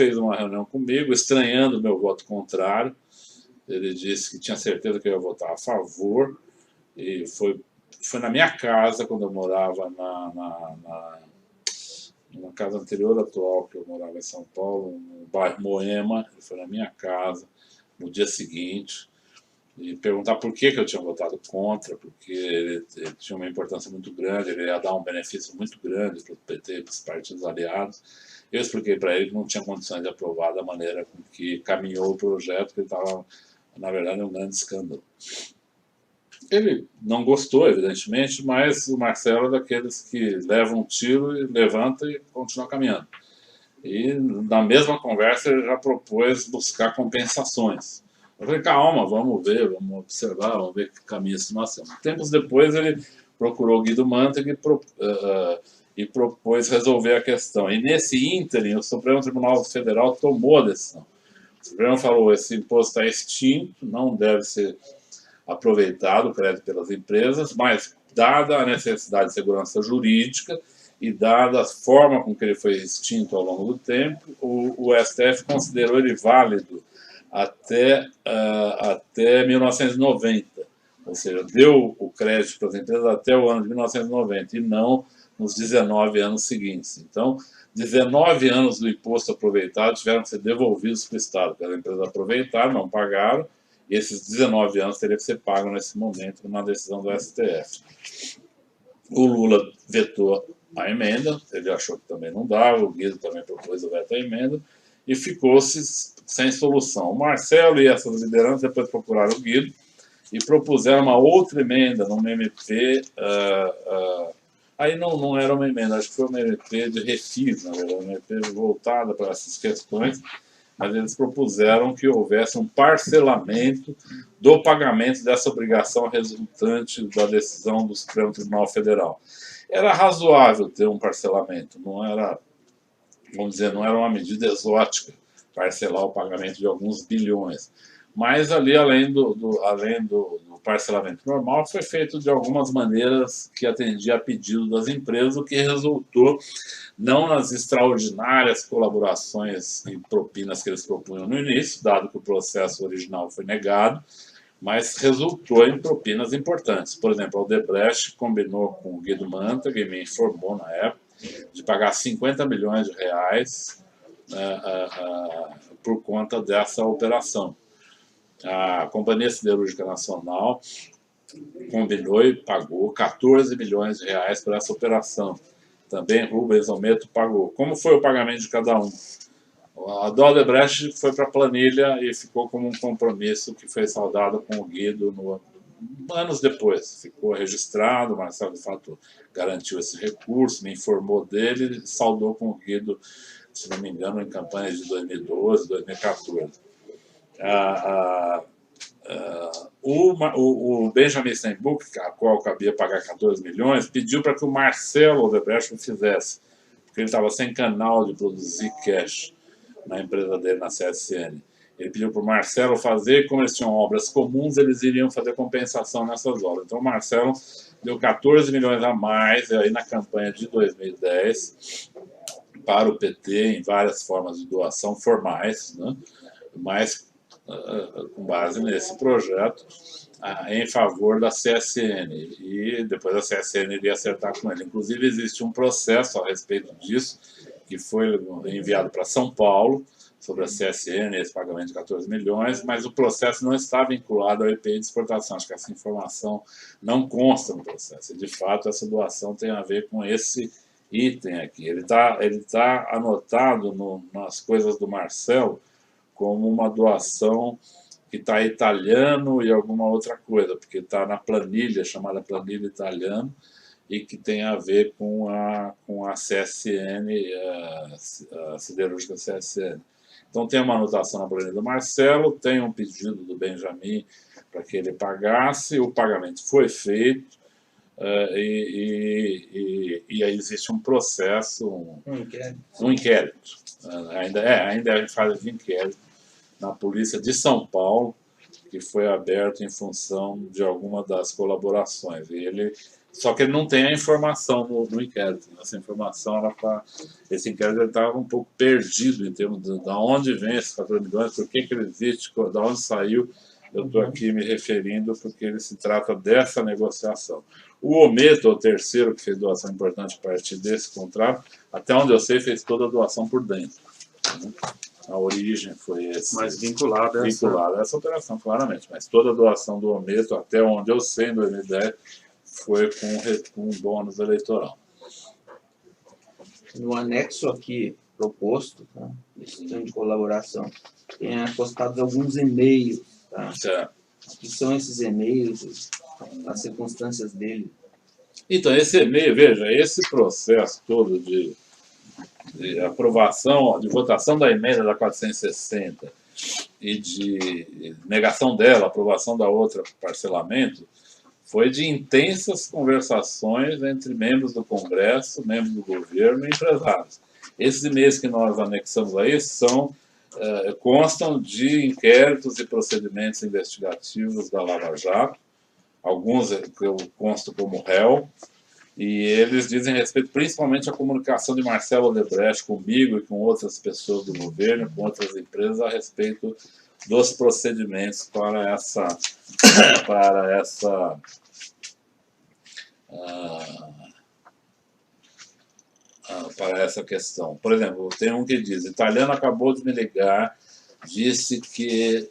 fez uma reunião comigo, estranhando o meu voto contrário. Ele disse que tinha certeza que eu ia votar a favor, e foi na minha casa, quando eu morava na casa anterior atual, que eu morava em São Paulo, no bairro Moema. Ele foi na minha casa no dia seguinte e perguntar por que eu tinha votado contra, porque ele tinha uma importância muito grande, ele ia dar um benefício muito grande para o PT e para os partidos aliados. Eu expliquei para ele que não tinha condições de aprovar da maneira com que caminhou o projeto, que ele estava, na verdade, um grande escândalo. Ele não gostou, evidentemente, mas o Marcelo é daqueles que levam um tiro e levanta e continua caminhando. E na mesma conversa ele já propôs buscar compensações. Eu falei, calma, vamos ver, vamos observar, vamos ver que caminho se nós temos. Tempos depois ele procurou o Guido Mantega e propôs resolver a questão. E nesse ínterim, o Supremo Tribunal Federal tomou a decisão. O Supremo falou, esse imposto está extinto, não deve ser aproveitado o crédito pelas empresas, mas dada a necessidade de segurança jurídica e dada a forma com que ele foi extinto ao longo do tempo, o STF considerou ele válido até 1990, ou seja, deu o crédito para as empresas até o ano de 1990 e não nos 19 anos seguintes. Então, 19 anos do imposto aproveitado tiveram que ser devolvidos para o Estado, porque as empresas aproveitaram, não pagaram, e esses 19 anos teriam que ser pagos nesse momento, na decisão do STF. O Lula vetou a emenda, ele achou que também não dava, o Guido também propôs o veto à emenda, e ficou-se sem solução. O Marcelo e essas lideranças depois procuraram o Guido e propuseram uma outra emenda numa MP, aí não era uma emenda, acho que foi uma MP de refis, na verdade, uma MP voltada para essas questões, mas eles propuseram que houvesse um parcelamento do pagamento dessa obrigação resultante da decisão do Supremo Tribunal Federal. Era razoável ter um parcelamento, não era, vamos dizer, não era uma medida exótica, parcelar o pagamento de alguns bilhões. Mas ali, além do parcelamento normal, foi feito de algumas maneiras que atendia a pedido das empresas, o que resultou não nas extraordinárias colaborações e propinas que eles propunham no início, dado que o processo original foi negado, mas resultou em propinas importantes. Por exemplo, a Odebrecht combinou com o Guido Mantega, e me informou na época, de pagar 50 milhões de reais por conta dessa operação. A Companhia Siderúrgica Nacional combinou e pagou 14 milhões de reais por essa operação. Também Rubens Ometo pagou. Como foi o pagamento de cada um? A do Odebrecht foi para a planilha e ficou como um compromisso que foi saldado com o Guido anos depois. Ficou registrado, o Marcelo, de fato, garantiu esse recurso, me informou dele e saldou com o Guido, se não me engano, em campanhas de 2012, 2014. O Benjamin Steinbuch, a qual cabia pagar 14 milhões, pediu para que o Marcelo Odebrecht o fizesse, porque ele estava sem canal de produzir cash na empresa dele, na CSN. Ele pediu para o Marcelo fazer, como eles tinham obras comuns, eles iriam fazer compensação nessas obras. Então o Marcelo deu 14 milhões a mais aí na campanha de 2010 para o PT, em várias formas de doação formais, né? Mas com base nesse projeto, em favor da CSN, e depois a CSN iria acertar com ele. Inclusive, existe um processo a respeito disso, que foi enviado para São Paulo, sobre a CSN, esse pagamento de 14 milhões, mas o processo não está vinculado ao IPI de exportação. Acho que essa informação não consta no processo. E, de fato, essa doação tem a ver com esse item aqui. Ele tá anotado nas coisas do Marcelo como uma doação que está italiano e alguma outra coisa, porque está na planilha, chamada planilha italiana, e que tem a ver com a CSN, a siderúrgica CSN. Então tem uma anotação na planilha do Marcelo, tem um pedido do Benjamin para que ele pagasse, o pagamento foi feito, e aí existe um processo, um inquérito. Ainda é em fase de inquérito na Polícia de São Paulo, que foi aberto em função de alguma das colaborações. E ele Só que ele não tem a informação no inquérito. Essa informação, esse inquérito estava um pouco perdido em termos de onde vem esses 14 milhões, por que ele existe, de onde saiu. Eu estou aqui me referindo porque ele se trata dessa negociação. O Ometo, o terceiro que fez doação importante a partir desse contrato, até onde eu sei, fez toda a doação por dentro. Né? A origem foi esse. Mas vinculada a essa operação, claramente. Mas toda a doação do Ometo, até onde eu sei, em 2010, foi com um bônus eleitoral. No anexo aqui proposto, tá? Esse termo de colaboração, tem apostados alguns e-mails. Tá? Certo. O que são esses e-mails, as circunstâncias dele? Então, esse e-mail, veja, esse processo todo de aprovação, de votação da emenda da 460 e de negação dela, aprovação da outra, parcelamento, foi de intensas conversações entre membros do Congresso, membros do governo e empresários. Esses e-mails que nós anexamos aí constam de inquéritos e procedimentos investigativos da Lava Jato, alguns eu consto como réu, e eles dizem respeito principalmente à comunicação de Marcelo Odebrecht comigo e com outras pessoas do governo, com outras empresas, a respeito dos procedimentos para essa questão. Por exemplo, tem um que diz: italiano acabou de me ligar, disse que